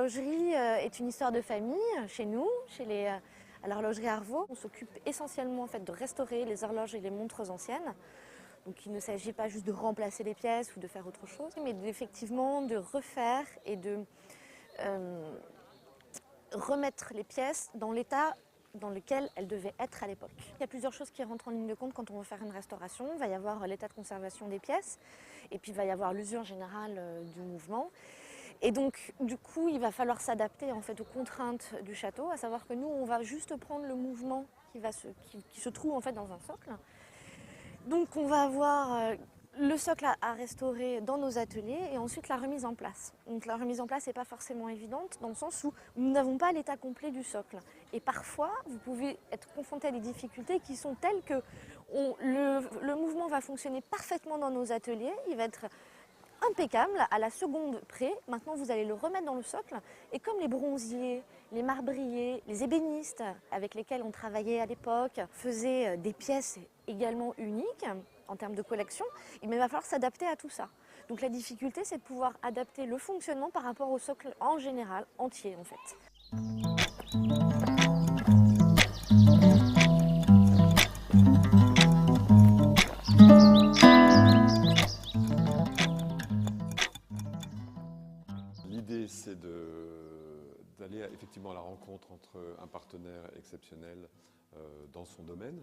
l'horlogerie est une histoire de famille chez nous, à l'horlogerie Arvaux. On s'occupe essentiellement en fait, de restaurer les horloges et les montres anciennes. Donc il ne s'agit pas juste de remplacer les pièces ou de faire autre chose, mais effectivement de refaire et de remettre les pièces dans l'état dans lequel elles devaient être à l'époque. Il y a plusieurs choses qui rentrent en ligne de compte quand on veut faire une restauration. Il va y avoir l'état de conservation des pièces et puis il va y avoir l'usure générale du mouvement. Et donc, du coup, il va falloir s'adapter en fait aux contraintes du château, à savoir que nous, on va juste prendre le mouvement qui se trouve en fait dans un socle. Donc, on va avoir le socle à restaurer dans nos ateliers et ensuite la remise en place. Donc, la remise en place n'est pas forcément évidente dans le sens où nous n'avons pas l'état complet du socle. Et parfois, vous pouvez être confronté à des difficultés qui sont telles que le mouvement va fonctionner parfaitement dans nos ateliers, il va être impeccable à la seconde près. Maintenant, vous allez le remettre dans le socle. Et comme les bronziers, les marbriers, les ébénistes avec lesquels on travaillait à l'époque faisaient des pièces également uniques en termes de collection, il va falloir s'adapter à tout ça. Donc la difficulté, c'est de pouvoir adapter le fonctionnement par rapport au socle en général, entier en fait. L'idée, c'est d'aller effectivement à la rencontre entre un partenaire exceptionnel dans son domaine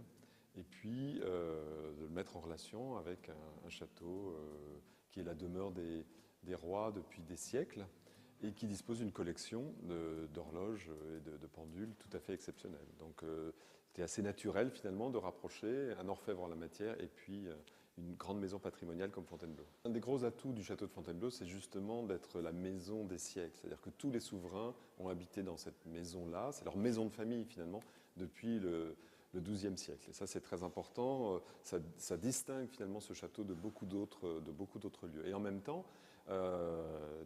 et puis de le mettre en relation avec un château qui est la demeure des rois depuis des siècles et qui dispose d'une collection d'horloges et de pendules tout à fait exceptionnelle. Donc c'était assez naturel finalement de rapprocher un orfèvre en la matière et puis une grande maison patrimoniale comme Fontainebleau. Un des gros atouts du château de Fontainebleau, c'est justement d'être la maison des siècles. C'est-à-dire que tous les souverains ont habité dans cette maison-là. C'est leur maison de famille, finalement, depuis le XIIe siècle. Et ça, c'est très important. Ça distingue, finalement, ce château de beaucoup d'autres lieux. Et en même temps,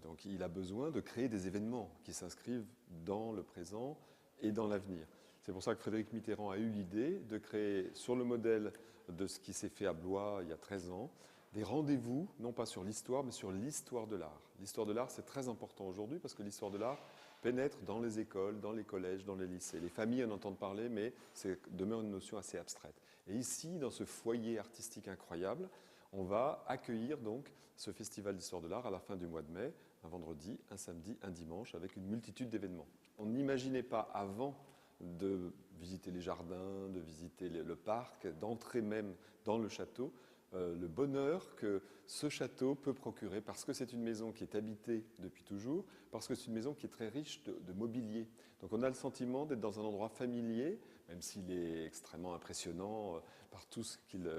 donc, il a besoin de créer des événements qui s'inscrivent dans le présent et dans l'avenir. C'est pour ça que Frédéric Mitterrand a eu l'idée de créer, sur le modèle de ce qui s'est fait à Blois il y a 13 ans, des rendez-vous, non pas sur l'histoire, mais sur l'histoire de l'art. L'histoire de l'art, c'est très important aujourd'hui parce que l'histoire de l'art pénètre dans les écoles, dans les collèges, dans les lycées. Les familles en entendent parler, mais c'est demeure une notion assez abstraite. Et ici, dans ce foyer artistique incroyable, on va accueillir donc ce festival d'histoire de l'art à la fin du mois de mai, un vendredi, un samedi, un dimanche, avec une multitude d'événements. On n'imaginait pas avant de visiter les jardins, de visiter le parc, d'entrer même dans le château, le bonheur que ce château peut procurer parce que c'est une maison qui est habitée depuis toujours, parce que c'est une maison qui est très riche de mobilier. Donc on a le sentiment d'être dans un endroit familier, même s'il est extrêmement impressionnant par tout ce qu'il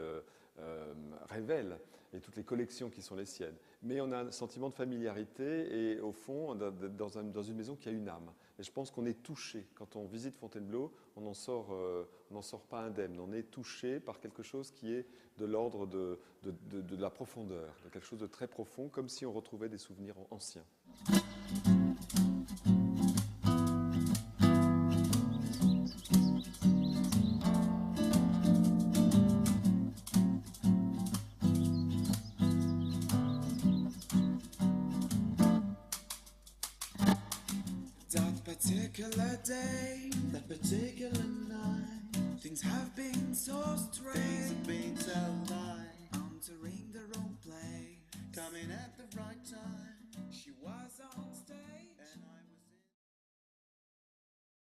révèle et toutes les collections qui sont les siennes. Mais on a un sentiment de familiarité et au fond, dans une maison qui a une âme. Et je pense qu'on est touché. Quand on visite Fontainebleau, on n'en sort pas indemne. On est touché par quelque chose qui est de l'ordre de la profondeur, de quelque chose de très profond, comme si on retrouvait des souvenirs anciens. Particular day, that particular night, things have been so strange, things have been so light, entering their own play, coming at the